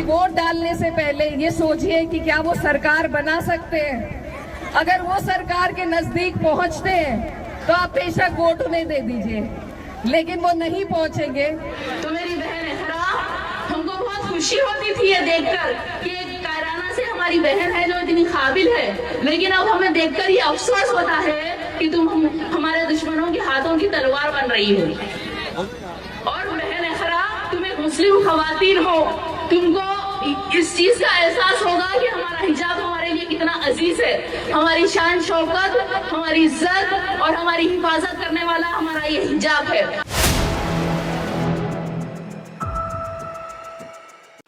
Vote डालने से पहले ये सोचिए कि क्या वो सरकार बना सकते हैं। अगर वो सरकार के नजदीक पहुंचते हैं तो आप बेशक वोट उन्हें दे दीजिए, लेकिन वो नहीं पहुंचेंगे तो मेरी बहन है, हमको बहुत खुशी होती थी ये देखकर कि एक कायराना से हमारी बहन है जो इतनी काबिल है, लेकिन अब हमें देखकर ये अफसोस होता है कि तुम हमारे दुश्मनों के हाथों की तलवार बन रही हो। और बहन अखरा, तुम एक मुस्लिम खवातीन हो, तुमको इस चीज का एहसास होगा कि हमारा हिजाब हमारे लिए कितना अजीज है। हमारी शान शौकत, हमारी इज्जत और हमारी हिफाजत करने वाला हमारा ये हिजाब है।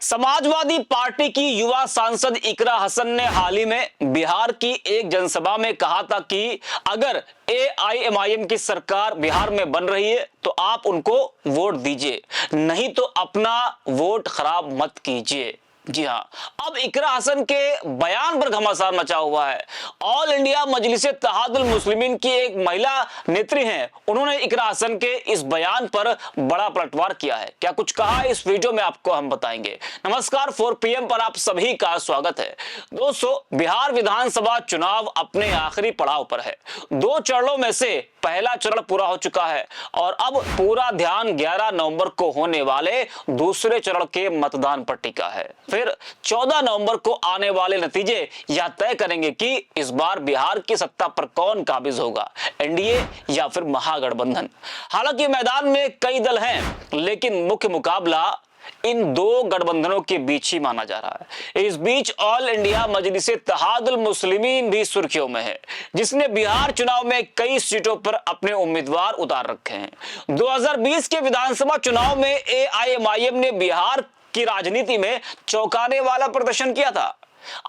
समाजवादी पार्टी की युवा सांसद इकरा हसन ने हाल ही में बिहार की एक जनसभा में कहा था कि अगर AIMIM की सरकार बिहार में बन रही है तो आप उनको वोट दीजिए, नहीं तो अपना वोट खराब मत कीजिए। जी हां, अब इकरा हसन के बयान पर घमासान मचा हुआ है। ऑल इंडिया मजलिस इत्तेहादुल मुस्लिमीन की एक महिला नेत्री हैं, उन्होंने इकरा हसन के इस बयान पर बड़ा पलटवार किया है। क्या कुछ कहा इस वीडियो में आपको हम बताएंगे। नमस्कार, 4 PM पर आप सभी का स्वागत है। दोस्तों, बिहार विधानसभा चुनाव अपने आखिरी पड़ाव पर है। 2 चरणों में से पहला चरण पूरा हो चुका है और अब पूरा ध्यान 11 नवंबर को होने वाले दूसरे चरण के मतदान पर टिका है। फिर 14 नवंबर को आने वाले नतीजे यह तय करेंगे कि इस बार बिहार की सत्ता पर कौन काबिज होगा, NDA या फिर महागठबंधन। हालांकि मैदान में कई दल हैं, लेकिन मुख्य मुकाबला इन 2 गठबंधनों के बीच ही माना जा रहा है। इस बीच ऑल इंडिया मजलिस इत्तेहादुल मुस्लिमीन भी सुर्खियों में है, जिसने बिहार चुनाव में कई सीटों पर अपने उम्मीदवार उतार रखे हैं। 2020 के विधानसभा चुनाव में AIMIM ने बिहार की राजनीति में चौंकाने वाला प्रदर्शन किया था।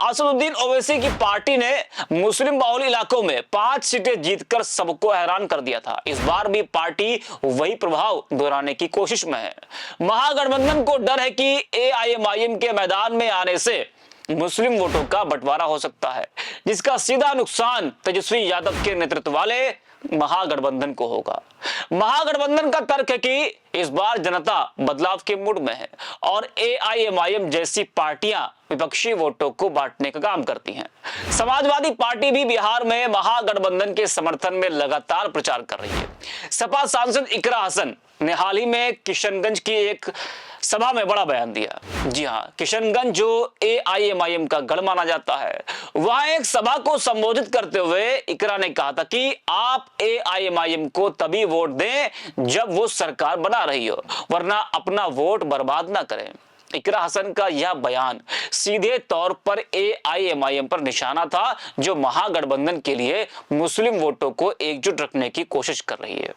असदुद्दीन ओवैसी की पार्टी ने मुस्लिम बहुल इलाकों में 5 सीटें जीतकर सबको हैरान कर दिया था। इस बार भी पार्टी वही प्रभाव दोहराने की कोशिश में है। महागठबंधन को डर है कि AIMIM के मैदान में आने से मुस्लिम वोटों का बंटवारा हो सकता है, जिसका सीधा नुकसान तेजस्वी यादव के नेतृत्व वाले महागठबंधन को होगा। महागठबंधन का तर्क है कि इस बार जनता बदलाव के मूड में है और AIMIM जैसी पार्टियां विपक्षी वोटों को बांटने का काम करती हैं। समाजवादी पार्टी भी बिहार में महागठबंधन के समर्थन में लगातार प्रचार कर रही है। सपा सांसद इकरा हसन ने हाल ही में किशनगंज की एक सभा में बड़ा बयान दिया। जी हां, किशनगंज जो AIMIM का गढ़ माना जाता है, वहां एक सभा को संबोधित करते हुए इकरा ने कहा था कि आप AIMIM को तभी वोट दें जब वो सरकार बना रही हो, वरना अपना वोट बर्बाद ना करें। इकरा हसन का यह बयान सीधे तौर पर AIMIM पर निशाना था, जो महागठबंधन के लिए मुस्लिम वोटों को एकजुट रखने की कोशिश कर रही है।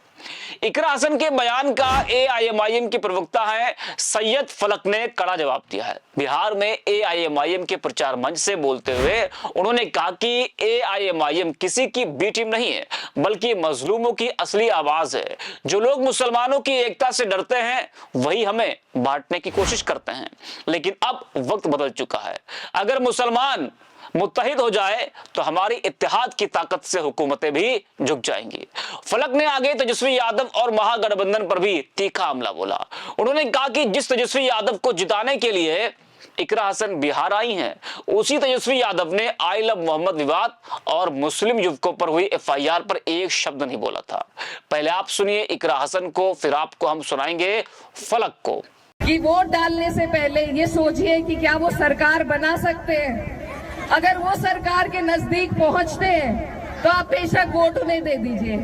इकरा हसन के बयान का AIMIM की प्रवक्ता है सैयद फलक ने कड़ा जवाब दिया है। बिहार में AIMIM के प्रचार मंच से बोलते हुए उन्होंने कहा कि AIMIM किसी की बी टीम नहीं है, बल्कि मजलूमों की असली आवाज है। जो लोग मुसलमानों की एकता से डरते हैं, वही हमें बांटने की कोशिश करते हैं। लेकिन अब वक्त बदल चुका है। अगर मुसलमान मुत्तहिद हो जाए तो हमारी इत्तेहाद की ताकत से हुकूमतें भी झुक जाएंगी। फलक ने आगे तेजस्वी यादव और महागठबंधन पर भी तीखा हमला बोला। उन्होंने कहा कि जिस तेजस्वी यादव को जिताने के लिए इकरा हसन बिहार आई हैं, उसी तेजस्वी यादव ने आई लव मोहम्मद विवाद और मुस्लिम युवकों पर हुई FIR पर एक शब्द नहीं बोला था। पहले आप सुनिए इकरा हसन को, फिर आपको हम सुनाएंगे फलक को। कि वोट डालने से पहले ये सोचिए कि क्या वो सरकार बना सकते हैं। अगर वो सरकार के नजदीक पहुंचते हैं तो आप बेशक वोट उन्हें दे दीजिए,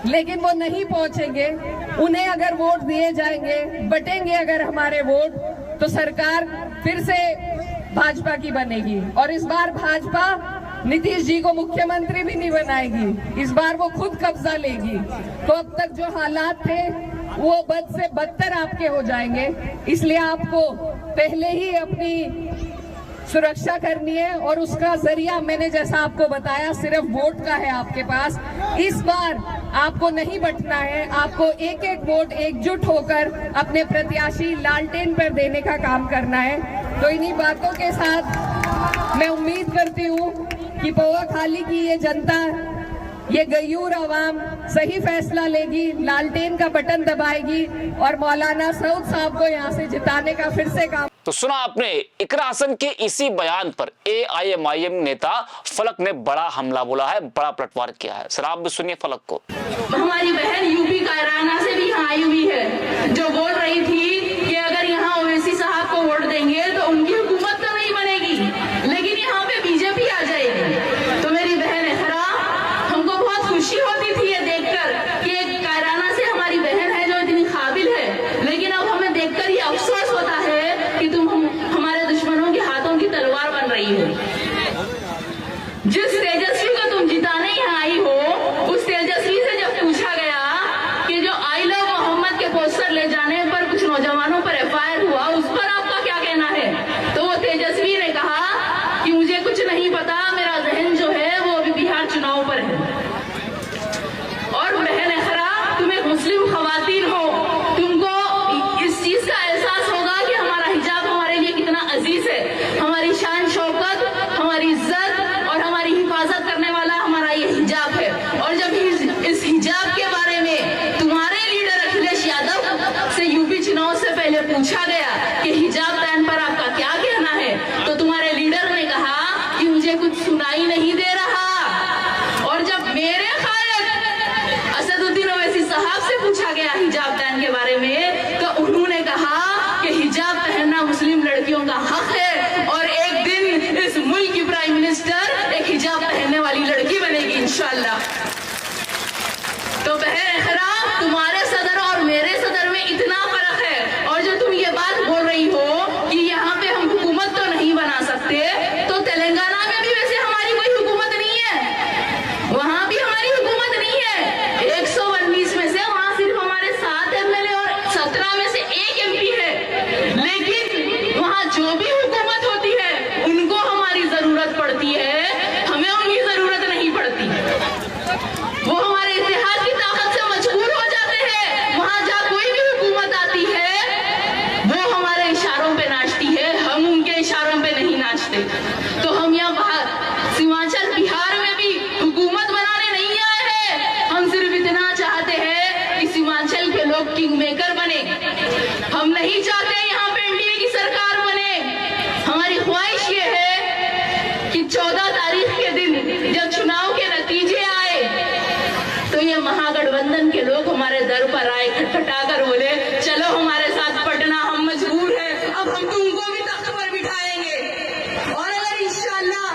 लेकिन वो नहीं पहुंचेंगे। उन्हें अगर वोट दिए जाएंगे, बटेंगे अगर हमारे वोट, तो सरकार फिर से भाजपा की बनेगी और इस बार भाजपा नीतीश जी को मुख्यमंत्री भी नहीं बनाएगी। इस बार वो खुद कब्जा लेगी। तो अब तक जो हालात थे वो बद से बदतर आपके हो जाएंगे। इसलिए आपको पहले ही अपनी सुरक्षा करनी है और उसका जरिया मैंने जैसा आपको बताया सिर्फ वोट का है आपके पास। इस बार आपको नहीं बंटना है, आपको एक एक वोट एकजुट होकर अपने प्रत्याशी लालटेन पर देने का काम करना है। तो इन्हीं बातों के साथ मैं उम्मीद करती हूँ कि पौवा खाली की ये जनता, ये गयूर आवाम सही फैसला लेगी, लालटेन का बटन दबाएगी और मौलाना सऊद साहब को यहाँ से जिताने का फिर से काम। तो सुना आपने इकरा हसन के इसी बयान पर एआईएमआईएम नेता फलक ने बड़ा हमला बोला है, बड़ा पलटवार किया है। सर आप भी सुनिए फलक को। हमारी बहन यूपी कैराना से भी यहाँ आई हुई है, जो बोल रही थी कि अगर यहाँ ओवैसी साहब को वोट देंगे तो उनकी हुकूमत तो नहीं बनेगी, लेकिन यहाँ पे बीजेपी आ जाएगी। तो मेरी बहन इकरा, हमको बहुत खुशी होती थी ये देखकर कि एक कैराना से हमारी बहन है जो इतनी काबिल है, लेकिन अब हमें देखकर ये अफसोस होता है कि तुम हमारे दुश्मनों के हाथों की तलवार बन रही हो। जिस तेजस्वी को तुम जिताने यहाँ आई हो, उस तेजस्वी से जब पूछा गया कि जो आई लव मोहम्मद के पोस्टर ले जाने पर कुछ नौजवानों पर एफआईआर हुआ, उस पर आपका क्या कहना है, तो वो तेजस्वी ने कहा कि मुझे कुछ नहीं पता, मेरा जहन जो है वो अभी बिहार चुनाव पर है। और बहन इकरा, तुम एक मुस्लिम खवातीन हो, तुमको इस चीज का एहसास होगा कि हमारा हिजाब हमारे लिए कितना अजीज है। हमारी शान शौकत, हमारी इज्जत और हमारी हिफाजत करने वाला हमारा ये हिजाब है। और जब इस हिजाब के बारे में तुम्हारे लीडर अखिलेश यादव से यूपी चुनाव से पहले पूछा गया कि हिजाब बैन पर आपका क्या कहना है, तो तुम्हारे लीडर ने कहा कि मुझे कुछ सुनाई नहीं दे रहा। और जब मेरे असदुद्दीन ओवैसी साहब से पूछा गया हिजाब बैन के बारे में, तो उन्होंने कहा कि हिजाब पहनना मुस्लिम लड़कियों का हक है और एक दिन इस मुल्क की प्राइम मिनिस्टर एक हिजाब पहनने वाली लड़की बनेगी इंशाअल्लाह। तो बहन इकरा, तुम्हारे सदर और मेरे सदर में इतना फर्क है। और जो तुम ये बात बोल रही हो कि यहाँ पे हम हुकूमत तो नहीं बना सकते, तो तेलंगाना में भी वैसे हमारी कोई हुकूमत नहीं है, वहां भी हमारी हुकूमत नहीं है। 119 में से वहां सिर्फ हमारे 7 एमएलए और 17 में से 1 एमपी है, लेकिन वहां जो भी हुकूमत होती है उनको हमारी जरूरत पड़ती है, हमें उनकी जरूरत नहीं पड़ती। वो हमारे इतिहास की ताकत से मजबूर हो जाते हैं। वहां जहाँ कोई भी हुकूमत आती है वो हमारे इशारों पे नाचती है, हम उनके इशारों पे नहीं नाचते। तो हम यहाँ सीमांचल बिहार में भी हुकूमत बनाने नहीं आए हैं, हम सिर्फ इतना चाहते हैं कि सीमांचल के लोग किंग मेकर बने। हम नहीं चाहते यहाँ पे एनडीए की सरकार बने। हमारी ख्वाहिश ये है कि 14 तारीख के दिन जब चुनाव के नतीजे आए तो ये महागठबंधन के लोग हमारे दर पर आए, खटखटा कर बोले चलो हमारे साथ पटना, हम मजबूर हैं, अब हम तुमको भी तख्त पर बिठाएंगे। और अगर इंशाअल्लाह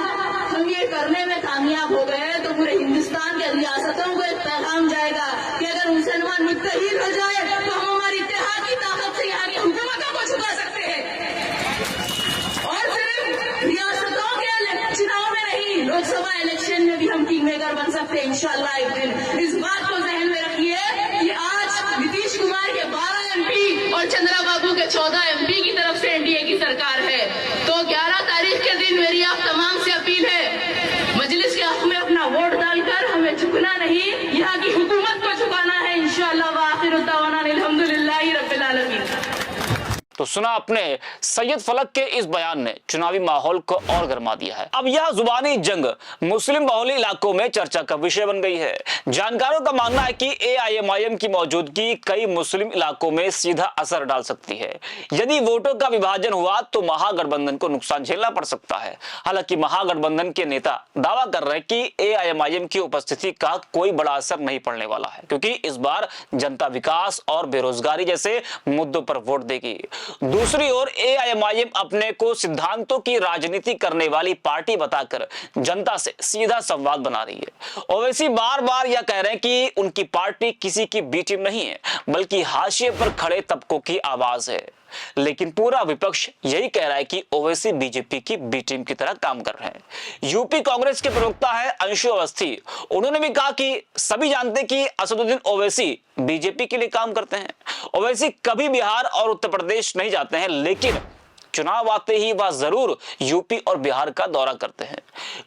हम ये करने में कामयाब हो गए तो पूरे हिंदुस्तान के रियासतों को एक पैगाम जाएगा कि अगर मुसलमान मुत्तहिद हो जाए तो हम हमारी इत्तेहाद की ताकत से यहाँ की हुकूमतों को झुका सकते हैं। और सिर्फ रियासतों के चुनाव में नहीं, लोकसभा इलेक्शन में भी हम किंग मेकर बन सकते हैं इंशाअल्लाह एक दिन। इस बात को जहन में रखिए कि आज नीतीश कुमार के 12 एमपी और चंद्रा बाबू के 14 एमपी की तरफ से एनडीए की सरकार है। तो 11 तारीख के दिन मेरी आप तमाम से अपील है, मजलिस के हक में अपना वोट डालकर हमें झुकना नहीं, यहाँ की हुकूमत को झुकाना है इंशाअल्लाह। व आखिर दावाना अल्हम्दुलिल्लाहि रब्बिल आलमीन। तो सुना आपने सैयद फलक के इस बयान ने चुनावी माहौल को और गर्मा दिया है। अब यह जुबानी जंग मुस्लिम बहुल इलाकों में चर्चा का विषय बन गई है। जानकारों का मानना है कि एआईएमआईएम की मौजूदगी कई मुस्लिम इलाकों में सीधा असर डाल सकती है। यदि वोटों का विभाजन हुआ तो महागठबंधन को नुकसान झेलना पड़ सकता है। हालांकि महागठबंधन के नेता दावा कर रहे हैं कि एआईएमआईएम की उपस्थिति का कोई बड़ा असर नहीं पड़ने वाला है, क्योंकि इस बार जनता विकास और बेरोजगारी जैसे मुद्दों पर वोट देगी। दूसरी ओर एआईएमआईएम अपने को सिद्धांतों की राजनीति करने वाली पार्टी बताकर जनता से सीधा संवाद बना रही है। ओवैसी बार बार यह कह रहे हैं कि उनकी पार्टी किसी की बी टीम नहीं है, बल्कि हाशिए पर खड़े तबकों की आवाज है। लेकिन पूरा विपक्ष यही कह रहा है कि ओवैसी बीजेपी की बी टीम की तरह काम कर रहे हैं। यूपी कांग्रेस के प्रवक्ता है अंशु अवस्थी, उन्होंने भी कहा कि सभी जानते हैं कि असदुद्दीन ओवैसी बीजेपी के लिए काम करते हैं। ओवैसी कभी बिहार और उत्तर प्रदेश नहीं जाते हैं, लेकिन चुनाव आते ही वह जरूर यूपी और बिहार का दौरा करते हैं।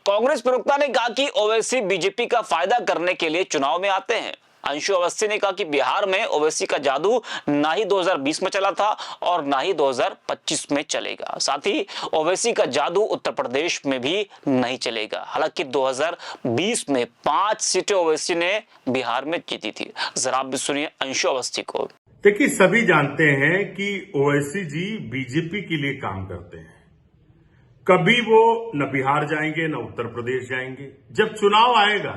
कांग्रेस प्रवक्ता ने कहा कि ओवैसी बीजेपी का फायदा करने के लिए चुनाव में आते हैं। अंशु अवस्थी ने कहा कि बिहार में ओवैसी का जादू ना ही 2020 में चला था और ना ही 2025 में चलेगा। साथ ही ओवैसी का जादू उत्तर प्रदेश में भी नहीं चलेगा। हालांकि 2020 में 5 सीटें ओवैसी ने बिहार में जीती थी। जरा आप भी सुनिए अंशु अवस्थी को। देखिए, सभी जानते हैं कि ओवैसी जी बीजेपी के लिए काम करते हैं। कभी वो न बिहार जाएंगे न उत्तर प्रदेश जाएंगे। जब चुनाव आएगा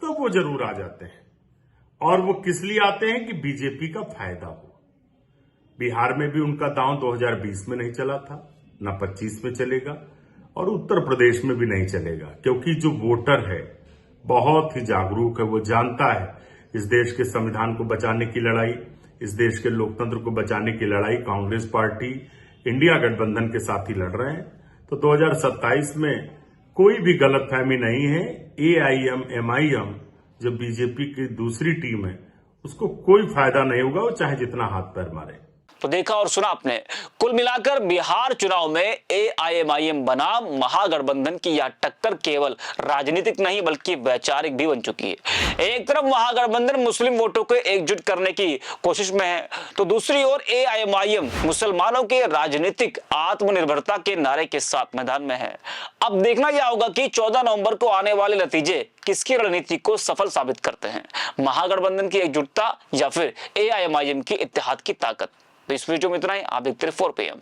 तो वो जरूर आ जाते हैं। और वो किस लिए आते हैं कि बीजेपी का फायदा हो। बिहार में भी उनका दांव 2020 में नहीं चला था, न 25 में चलेगा, और उत्तर प्रदेश में भी नहीं चलेगा, क्योंकि जो वोटर है बहुत ही जागरूक है। वो जानता है इस देश के संविधान को बचाने की लड़ाई, इस देश के लोकतंत्र को बचाने की लड़ाई कांग्रेस पार्टी इंडिया गठबंधन के साथ ही लड़ रहे हैं। तो 2027 में कोई भी गलतफहमी नहीं है। AIM-MIM जो बीजेपी की दूसरी टीम है उसको कोई फायदा नहीं होगा, वो चाहे जितना हाथ पैर मारे। तो देखा और सुना आपने, कुल मिलाकर बिहार चुनाव में AIMIM बनाम महागठबंधन की यह टक्कर केवल राजनीतिक नहीं बल्कि वैचारिक भी बन चुकी है। एक तरफ महागठबंधन मुस्लिम वोटों को एकजुट करने की कोशिश में है, तो दूसरी ओर AIMIM मुसलमानों के राजनीतिक आत्मनिर्भरता के नारे के साथ मैदान में है। अब देखना यह होगा कि 14 नवंबर को आने वाले नतीजे किसकी रणनीति को सफल साबित करते हैं, महागठबंधन की एकजुटता या फिर AIMIM की इत्तेहाद की ताकत। तो इस वीडियो में इतना ही। आप देखते रहिए 4PM।